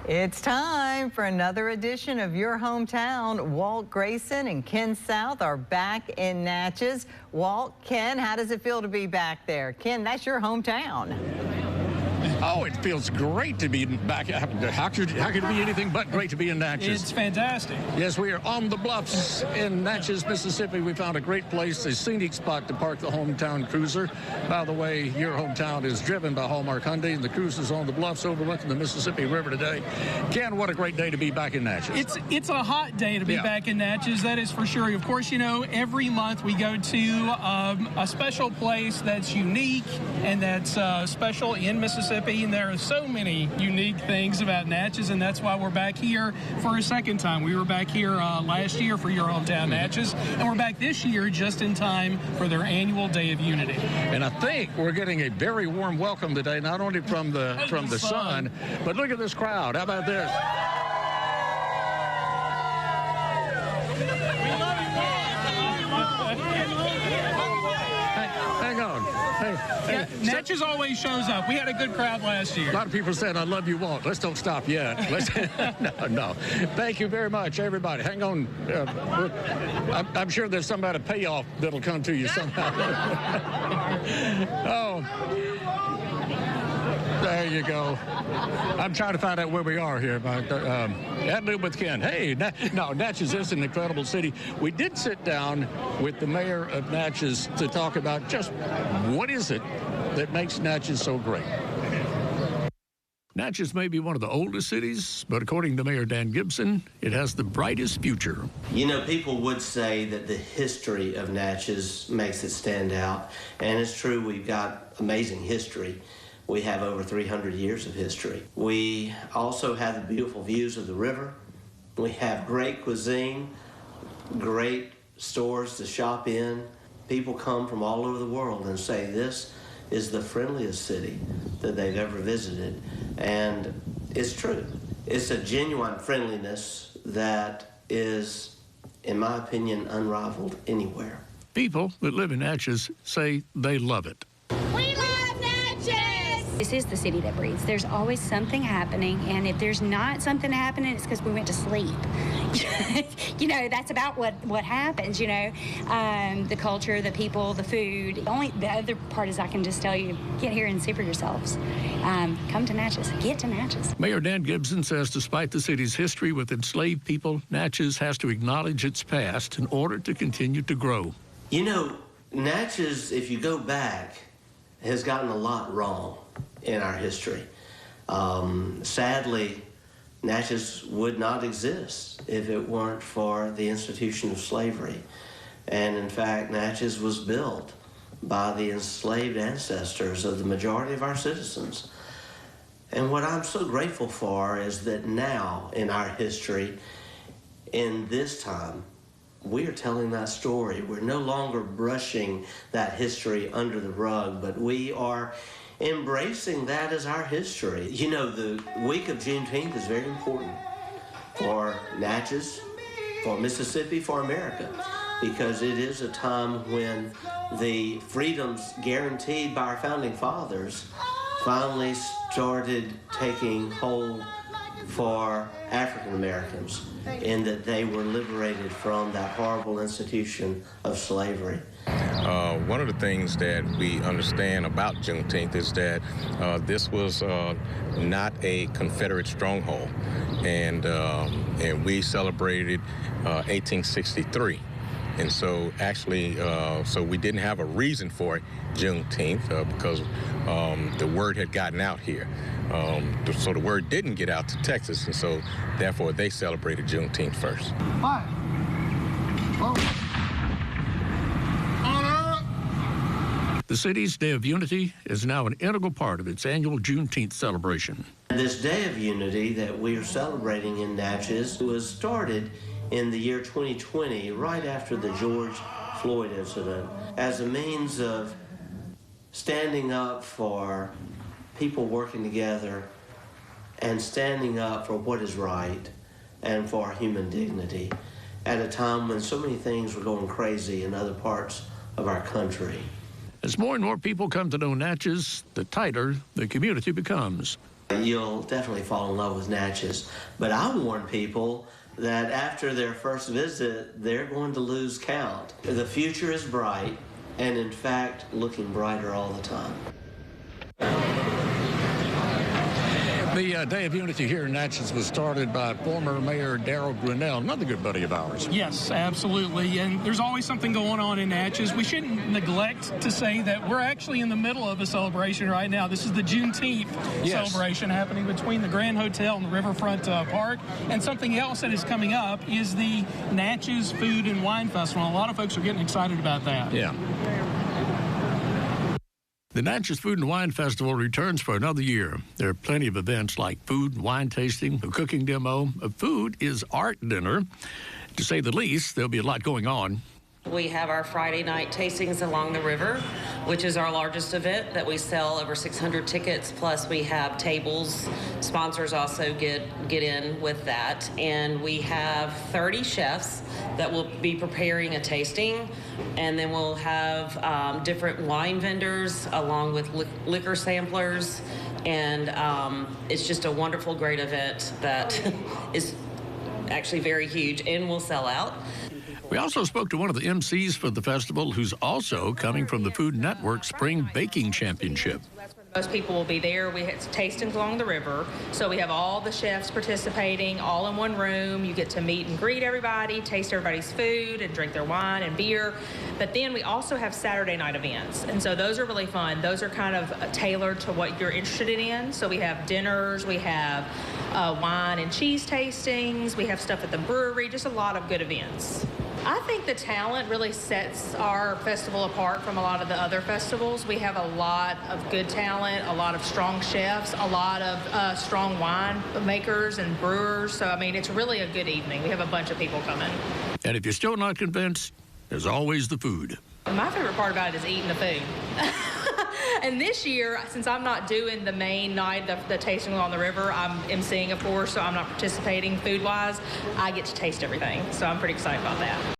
It's time for another edition of Your Hometown. Walt Grayson and Ken South are back in Natchez. Walt, Ken, how does it feel to be back there? Ken, that's your hometown. Oh, it feels great to be back. How could it be anything but great to be in Natchez? It's fantastic. Yes, we are on the bluffs in Natchez, Mississippi. We found a great place, a scenic spot to park the hometown cruiser. By the way, Your Hometown is driven by Hallmark Hyundai, and the cruiser's on the bluffs overlooking the Mississippi River today. Ken, what a great day to be back in Natchez. It's a hot day to be back in Natchez, that is for sure. Of course, you know, every month we go to a special place that's unique and that's special in Mississippi. And there are so many unique things about Natchez, and that's why we're back here for a second time. We were back here last year for Your Hometown Natchez, and we're back this year just in time for their annual Day of Unity. And I think we're getting a very warm welcome today, not only from the sun, but look at this crowd. How about this? Hang on. Hey, Natchez always shows up. We had a good crowd last year. A lot of people said, I love you, Walt. Let's don't stop yet. No. Thank you very much, everybody. Hang on. I'm sure there's some kind of payoff that'll come to you somehow. Oh. There you go. I'm trying to find out where we are here. At Live with Ken. Hey, Natchez is an incredible city. We did sit down with the mayor of Natchez to talk about just what is it that makes Natchez so great. Natchez may be one of the oldest cities, but according to Mayor Dan Gibson, it has the brightest future. You know, people would say that the history of Natchez makes it stand out, and it's true, we've got amazing history. We have over 300 years of history. We also have the beautiful views of the river. We have great cuisine, great stores to shop in. People come from all over the world and say this is the friendliest city that they've ever visited. And it's true. It's a genuine friendliness that is, in my opinion, unrivaled anywhere. People that live in Natchez say they love it. This is the city that breathes. There's always something happening, and if there's not something happening, it's because we went to sleep. You know, that's about what happens, you know. The culture, the people, the food. The other part is I can just tell you, get here and see for yourselves. Come to Natchez. Get to Natchez. Mayor Dan Gibson says despite the city's history with enslaved people, Natchez has to acknowledge its past in order to continue to grow. You know, Natchez, if you go back, has gotten a lot wrong in our history. Sadly, Natchez would not exist if it weren't for the institution of slavery. And in fact, Natchez was built by the enslaved ancestors of the majority of our citizens. And what I'm so grateful for is that now in our history, in this time, we are telling that story. We're no longer brushing that history under the rug, but we are embracing that as our history. You know, the week of Juneteenth is very important for Natchez, for Mississippi, for America, because it is a time when the freedoms guaranteed by our founding fathers finally started taking hold for African Americans, in that they were liberated from that horrible institution of slavery. One of the things that we understand about Juneteenth is that this was not a Confederate stronghold, and we celebrated 1863. And so actually, so we didn't have a reason for it, Juneteenth, because the word had gotten out here. So the word didn't get out to Texas, and so therefore they celebrated Juneteenth first. Why? The city's Day of Unity is now an integral part of its annual Juneteenth celebration. This Day of Unity that we are celebrating in Natchez was started in the year 2020, right after the George Floyd incident, as a means of standing up for people working together and standing up for what is right and for human dignity at a time when so many things were going crazy in other parts of our country. As more and more people come to know Natchez, the tighter the community becomes. You'll definitely fall in love with Natchez, but I warn people that after their first visit, they're going to lose count. The future is bright, and in fact, looking brighter all the time. The Day of Unity here in Natchez was started by former Mayor Darrell Grinnell, another good buddy of ours. Yes, absolutely. And there's always something going on in Natchez. We shouldn't neglect to say that we're actually in the middle of a celebration right now. This is the Juneteenth celebration happening between the Grand Hotel and the Riverfront Park. And something else that is coming up is the Natchez Food and Wine Festival. A lot of folks are getting excited about that. Yeah. The Natchez Food and Wine Festival returns for another year. There are plenty of events like food and wine tasting, a cooking demo. A food is art dinner. To say the least, there'll be a lot going on. We have our Friday night tastings along the river, which is our largest event that we sell over 600 tickets, plus we have tables. Sponsors also get in with that. And we have 30 chefs that will be preparing a tasting. And then we'll have different wine vendors along with liquor samplers. And it's just a wonderful, great event that is actually very huge and will sell out. We also spoke to one of the MCs for the festival who's also coming from the Food Network Spring Baking Championship. Most people will be there. We have tastings along the river, so we have all the chefs participating all in one room. You get to meet and greet everybody, taste everybody's food, and drink their wine and beer. But then we also have Saturday night events, and so those are really fun. Those are kind of tailored to what you're interested in. So we have dinners, we have wine and cheese tastings, we have stuff at the brewery, just a lot of good events. I think the talent really sets our festival apart from a lot of the other festivals. We have a lot of good talent, a lot of strong chefs, a lot of strong wine makers and brewers. So, I mean, it's really a good evening. We have a bunch of people coming. And if you're still not convinced, there's always the food. My favorite part about it is eating the food. And this year, since I'm not doing the main night, the tasting on the river, I'm emceeing, of course, so I'm not participating food-wise. I get to taste everything, so I'm pretty excited about that.